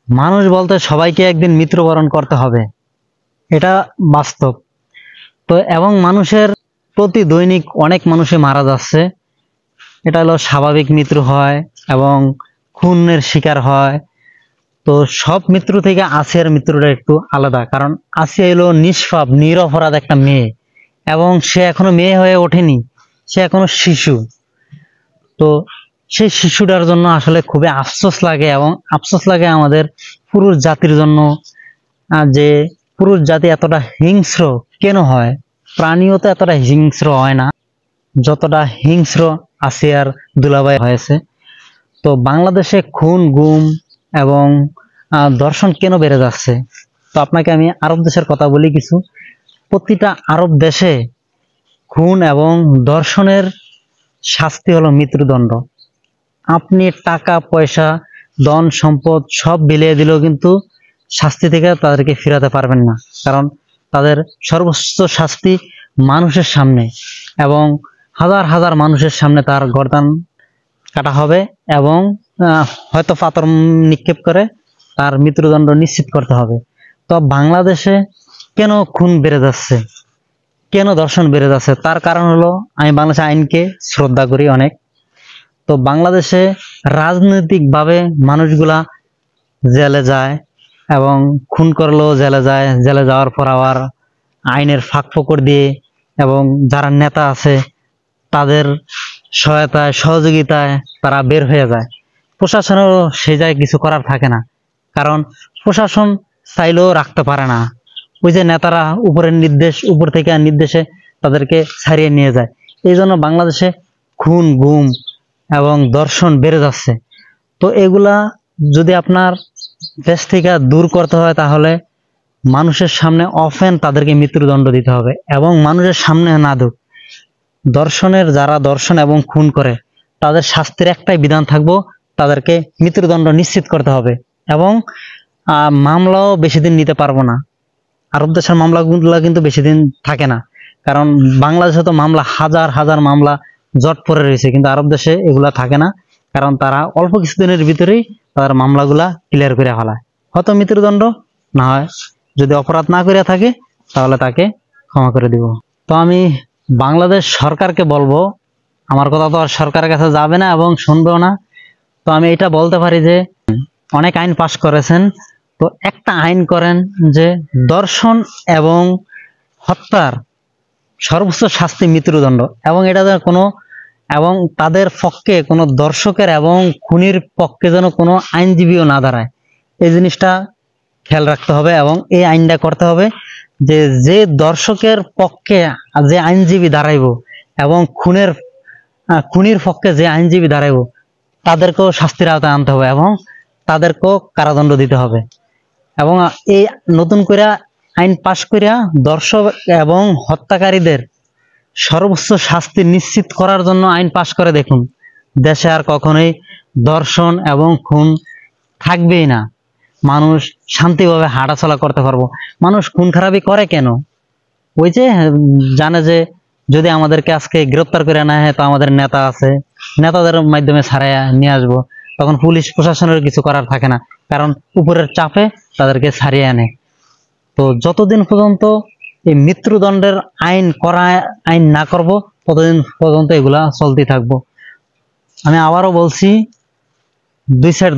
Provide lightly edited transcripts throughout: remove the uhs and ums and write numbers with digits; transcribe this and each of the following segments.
মানুষ বলতে সবাইকে একদিন মৃত্যুবরণ করতে হবে, এটা বাস্তব। তো এবং মানুষের প্রতি দৈনিক অনেক মানুষে মারা যাচ্ছে, এটা হলো স্বাভাবিক মৃত্যু হয় এবং খুনের শিকার হয়। তো সব মৃত্যু থেকে আসিয়ার মৃত্যুটা একটু আলাদা, কারণ আসিয়া এলো নিষ্পাপ নিরপরাধ একটা মেয়ে, এবং সে এখনো মেয়ে হয়ে ওঠেনি, সে এখনো শিশু। তো সেই শিশুটার জন্য আসলে খুবই আফসোস লাগে, এবং আফসোস লাগে আমাদের পুরুষ জাতির জন্য। যে পুরুষ জাতি এতটা হিংস্র কেন হয়? প্রাণীও তো এতটা হিংস্র হয় না যতটা হিংস্র আসিয়ার দুলাভাই হয়েছে। তো বাংলাদেশে খুন গুম এবং ধর্ষণ কেন বেড়ে যাচ্ছে? তো আপনাকে আমি আরব দেশের কথা বলি কিছু। প্রতিটা আরব দেশে খুন এবং ধর্ষণের শাস্তি হলো মৃত্যুদণ্ড। আপনি টাকা পয়সা ধন সম্পদ সব বিলিয়ে দিলেও কিন্তু শাস্তি থেকে তাদেরকে ফিরাতে পারবেন না, কারণ তাদের সর্বোচ্চ শাস্তি মানুষের সামনে, এবং হাজার হাজার মানুষের সামনে তার গর্দান কাটা হবে, এবং হয়তো পাথর নিক্ষেপ করে তার মৃত্যুদণ্ড নিশ্চিত করতে হবে। তো বাংলাদেশে কেন খুন বেড়ে যাচ্ছে, কেন ধর্ষণ বেড়ে যাচ্ছে? তার কারণ হলো, আমি বাংলাদেশ আইনকে শ্রদ্ধা করি অনেক। তো বাংলাদেশে রাজনৈতিকভাবে মানুষগুলা জেলে যায়, এবং খুন করলেও জেলে যায়, জেলে যাওয়ার পর আবার আইনের ফাঁক ফোকর দিয়ে এবং যারা নেতা আছে তাদের সহায়তায় সহযোগিতায় তারা বের হয়ে যায়। প্রশাসনেরও সেই জায়গায় কিছু করার থাকে না, কারণ প্রশাসন চাইলেও রাখতে পারে না। ওই যে নেতারা উপরের নির্দেশ, উপর থেকে নির্দেশে তাদেরকে ছাড়িয়ে নিয়ে যায়। এই জন্য বাংলাদেশে খুন গুম এবং ধর্ষণ বেড়ে যাচ্ছে। তো এগুলা যদি আপনার দেশ থেকে দূর করতে হয়, তাহলে মানুষের সামনে অফেন তাদেরকে মৃত্যুদণ্ড দিতে হবে, এবং মানুষের সামনে না দুক। ধর্ষণের যারা ধর্ষণ এবং খুন করে তাদের শাস্তির একটাই বিধান থাকবো, তাদেরকে মৃত্যুদণ্ড নিশ্চিত করতে হবে। এবং মামলাও বেশি দিন নিতে পারবো না। আরব দেশের মামলাগুলো কিন্তু বেশি দিন থাকে না, কারণ বাংলাদেশে তো মামলা হাজার হাজার মামলা জট পড়ে রয়েছে, কিন্তু আরব দেশে এগুলা থাকে না, কারণ তারা অল্প কিছুদিনের ভিতরেই তাদের মামলাগুলা ক্লিয়ার করে ফেলায়। হয়তো মৃত্যুদণ্ড না হয়, যদি অপরাধ না করে থাকে তাহলে তাকে ক্ষমা করে দিব। তো আমি বাংলাদেশ সরকারকে বলবো, আমার কথা তো আর সরকারের কাছে যাবে না এবং শুনবেও না। তো আমি এটা বলতে পারি যে অনেক আইন পাশ করেছেন, তো একটা আইন করেন যে ধর্ষণ এবং হত্যার সর্বোচ্চ শাস্তি মৃত্যুদণ্ড, এবং এটা কোনো, এবং তাদের পক্ষে কোনো দর্শকের এবং খুনির পক্ষে যেন কোনো আইনজীবীও না দাঁড়ায়, এই জিনিসটা খেয়াল রাখতে হবে। এবং এই আইনটা করতে হবে যে যে দর্শকের পক্ষে যে আইনজীবী দাঁড়াইব এবং খুনির পক্ষে যে আইনজীবী দাঁড়াইব তাদেরকেও শাস্তির আওতায় আনতে হবে, এবং তাদেরকেও কারাদণ্ড দিতে হবে। এবং এই নতুন করে আইন পাশ করিয়া দর্শক এবং হত্যাকারীদের সর্বোচ্চ শাস্তি নিশ্চিত করার জন্য আইন পাশ করে দেখুন, দেশে আর কখনোই ধর্ষণ এবং খুন থাকবেই না। মানুষ শান্তিভাবে হাঁটাচলা করতে পারবো। মানুষ খুন খারাপি করে কেন? ওই যে জানে যে যদি আমাদেরকে আজকে গ্রেপ্তার করে না হয়, তো আমাদের নেতা আছে, নেতাদের মাধ্যমে ছাড়াইয়া নিয়ে আসবো, তখন পুলিশ প্রশাসনের কিছু করার থাকে না, কারণ উপরের চাপে তাদেরকে ছাড়িয়ে আনে। তো যতদিন পর্যন্ত এই মৃত্যুদণ্ডের আইন না করব, ততদিন পর্যন্ত এগুলা চলতে থাকবো। আমি আবারও বলছি, দুই সাইড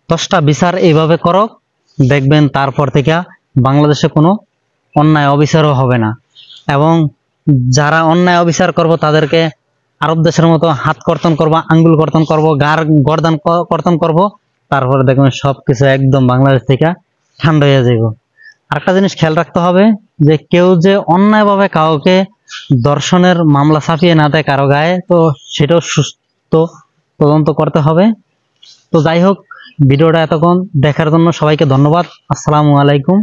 10টা বিচার এইভাবে করো, দেখবেন তারপর থেকে বাংলাদেশে কোনো অন্যায় অবিচারও হবে না। এবং যারা অন্যায় অবিচার করব তাদেরকে আরব দেশের মতো হাত কর্তন করবো, আঙ্গুল কর্তন করবো, গর্দান কর্তন করব, তারপরে দেখবেন সবকিছু একদম বাংলাদেশ থেকে ঠান্ডা হয়ে যাবে। আরেকটা জিনিস খেয়াল রাখতে হবে, যে কেউ যে অন্যায়ভাবে কাউকে ধর্ষণের মামলা চাপিয়ে না দেয় কারো গায়ে, তো সেটাও সুস্থ তদন্ত করতে হবে। তো যাই হোক, ভিডিওটা এতক্ষণ দেখার জন্য সবাইকে ধন্যবাদ। আসসালামু আলাইকুম।